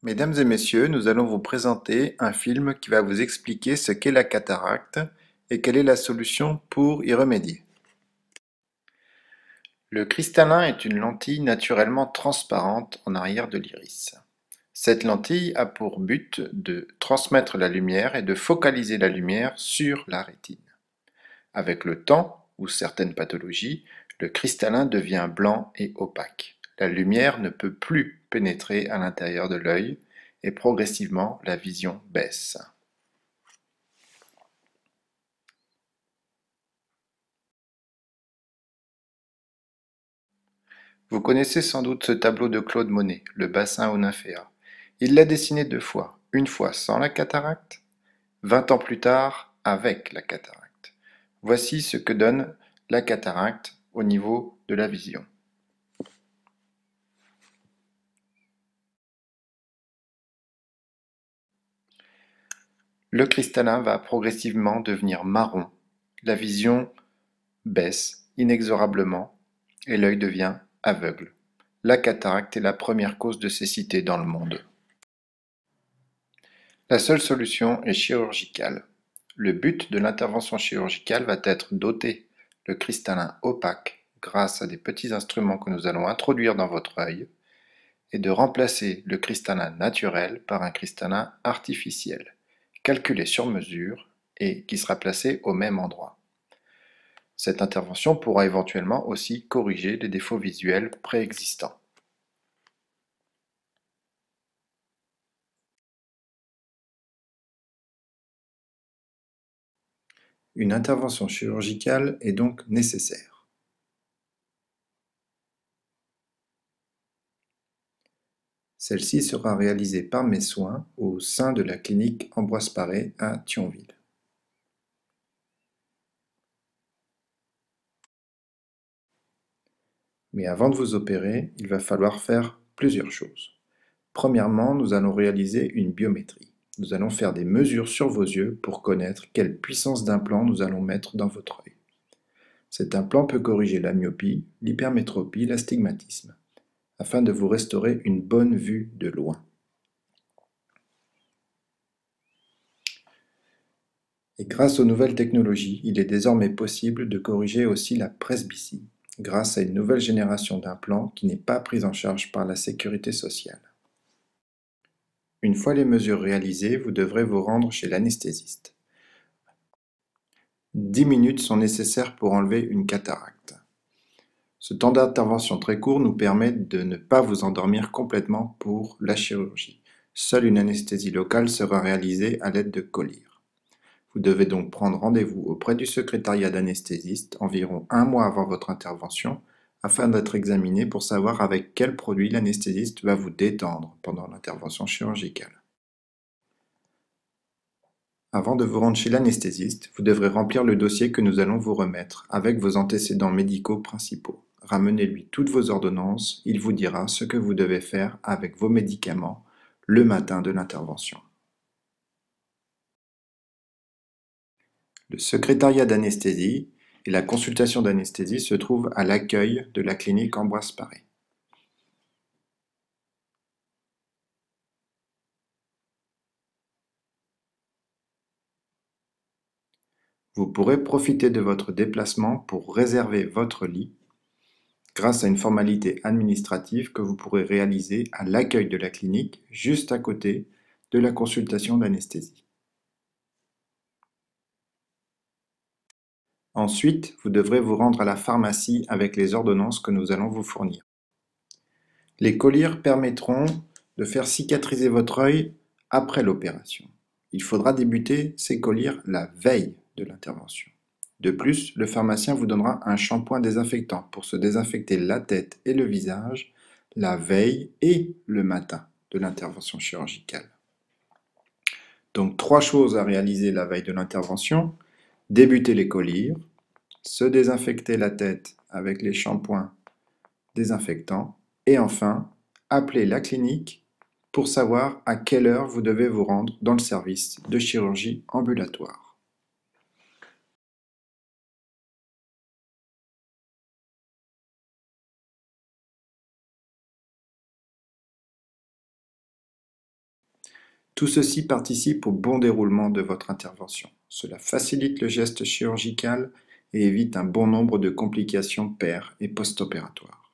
Mesdames et messieurs, nous allons vous présenter un film qui va vous expliquer ce qu'est la cataracte et quelle est la solution pour y remédier. Le cristallin est une lentille naturellement transparente en arrière de l'iris. Cette lentille a pour but de transmettre la lumière et de focaliser la lumière sur la rétine. Avec le temps, ou certaines pathologies, le cristallin devient blanc et opaque. La lumière ne peut plus pénétrer à l'intérieur de l'œil et progressivement la vision baisse. Vous connaissez sans doute ce tableau de Claude Monet, le bassin aux nymphéas. Il l'a dessiné deux fois, une fois sans la cataracte, 20 ans plus tard avec la cataracte. Voici ce que donne la cataracte au niveau de la vision. Le cristallin va progressivement devenir marron, la vision baisse inexorablement et l'œil devient aveugle. La cataracte est la première cause de cécité dans le monde. La seule solution est chirurgicale. Le but de l'intervention chirurgicale va être d'ôter le cristallin opaque grâce à des petits instruments que nous allons introduire dans votre œil et de remplacer le cristallin naturel par un cristallin artificiel, calculé sur mesure et qui sera placé au même endroit. Cette intervention pourra éventuellement aussi corriger les défauts visuels préexistants. Une intervention chirurgicale est donc nécessaire. Celle-ci sera réalisée par mes soins au sein de la clinique Ambroise Paré à Thionville. Mais avant de vous opérer, il va falloir faire plusieurs choses. Premièrement, nous allons réaliser une biométrie. Nous allons faire des mesures sur vos yeux pour connaître quelle puissance d'implant nous allons mettre dans votre œil. Cet implant peut corriger la myopie, l'hypermétropie, l'astigmatisme, afin de vous restaurer une bonne vue de loin. Et grâce aux nouvelles technologies, il est désormais possible de corriger aussi la presbytie, grâce à une nouvelle génération d'implants qui n'est pas prise en charge par la sécurité sociale. Une fois les mesures réalisées, vous devrez vous rendre chez l'anesthésiste. 10 minutes sont nécessaires pour enlever une cataracte. Ce temps d'intervention très court nous permet de ne pas vous endormir complètement pour la chirurgie. Seule une anesthésie locale sera réalisée à l'aide de collyres. Vous devez donc prendre rendez-vous auprès du secrétariat d'anesthésiste environ un mois avant votre intervention afin d'être examiné pour savoir avec quel produit l'anesthésiste va vous détendre pendant l'intervention chirurgicale. Avant de vous rendre chez l'anesthésiste, vous devrez remplir le dossier que nous allons vous remettre avec vos antécédents médicaux principaux. Ramenez-lui toutes vos ordonnances, il vous dira ce que vous devez faire avec vos médicaments le matin de l'intervention. Le secrétariat d'anesthésie et la consultation d'anesthésie se trouvent à l'accueil de la clinique Ambroise Paré. Vous pourrez profiter de votre déplacement pour réserver votre lit grâce à une formalité administrative que vous pourrez réaliser à l'accueil de la clinique, juste à côté de la consultation d'anesthésie. Ensuite, vous devrez vous rendre à la pharmacie avec les ordonnances que nous allons vous fournir. Les collyres permettront de faire cicatriser votre œil après l'opération. Il faudra débuter ces collyres la veille de l'intervention. De plus, le pharmacien vous donnera un shampoing désinfectant pour se désinfecter la tête et le visage la veille et le matin de l'intervention chirurgicale. Donc, trois choses à réaliser la veille de l'intervention. Débuter les collyres, se désinfecter la tête avec les shampoings désinfectants et enfin, appeler la clinique pour savoir à quelle heure vous devez vous rendre dans le service de chirurgie ambulatoire. Tout ceci participe au bon déroulement de votre intervention. Cela facilite le geste chirurgical et évite un bon nombre de complications per- et post-opératoires.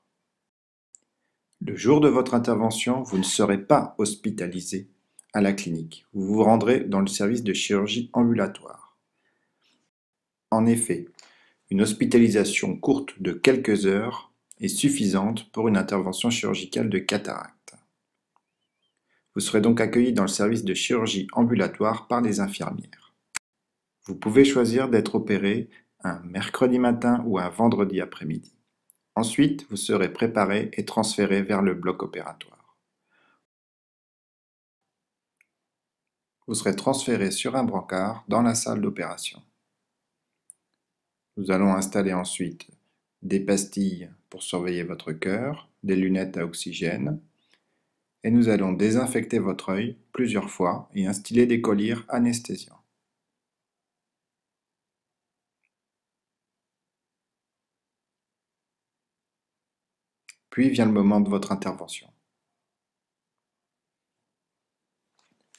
Le jour de votre intervention, vous ne serez pas hospitalisé à la clinique. Vous vous rendrez dans le service de chirurgie ambulatoire. En effet, une hospitalisation courte de quelques heures est suffisante pour une intervention chirurgicale de cataracte. Vous serez donc accueilli dans le service de chirurgie ambulatoire par les infirmières. Vous pouvez choisir d'être opéré un mercredi matin ou un vendredi après-midi. Ensuite, vous serez préparé et transféré vers le bloc opératoire. Vous serez transféré sur un brancard dans la salle d'opération. Nous allons installer ensuite des pastilles pour surveiller votre cœur, des lunettes à oxygène, et nous allons désinfecter votre œil plusieurs fois et instiller des collyres anesthésiants. Puis vient le moment de votre intervention.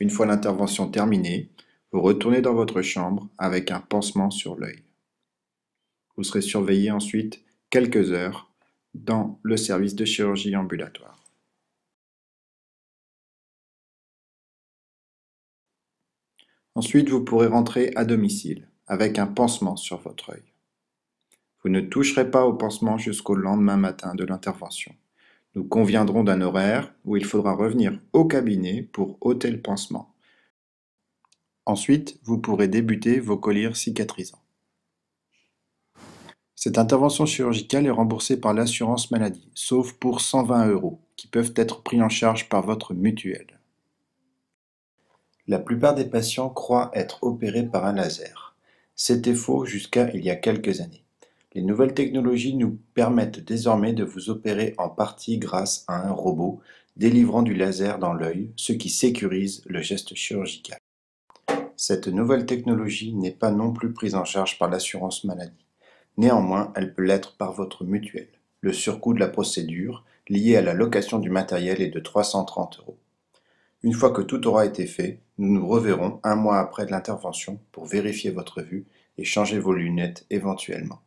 Une fois l'intervention terminée, vous retournez dans votre chambre avec un pansement sur l'œil. Vous serez surveillé ensuite quelques heures dans le service de chirurgie ambulatoire. Ensuite, vous pourrez rentrer à domicile avec un pansement sur votre œil. Vous ne toucherez pas au pansement jusqu'au lendemain matin de l'intervention. Nous conviendrons d'un horaire où il faudra revenir au cabinet pour ôter le pansement. Ensuite, vous pourrez débuter vos collyres cicatrisants. Cette intervention chirurgicale est remboursée par l'assurance maladie, sauf pour 120 €, qui peuvent être pris en charge par votre mutuelle. La plupart des patients croient être opérés par un laser. C'était faux jusqu'à il y a quelques années. Les nouvelles technologies nous permettent désormais de vous opérer en partie grâce à un robot délivrant du laser dans l'œil, ce qui sécurise le geste chirurgical. Cette nouvelle technologie n'est pas non plus prise en charge par l'assurance maladie. Néanmoins, elle peut l'être par votre mutuelle. Le surcoût de la procédure, lié à la location du matériel, est de 330 €. Une fois que tout aura été fait, nous nous reverrons un mois après de l'intervention pour vérifier votre vue et changer vos lunettes éventuellement.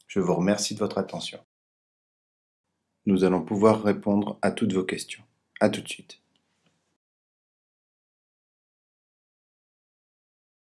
Je vous remercie de votre attention. Nous allons pouvoir répondre à toutes vos questions. À tout de suite.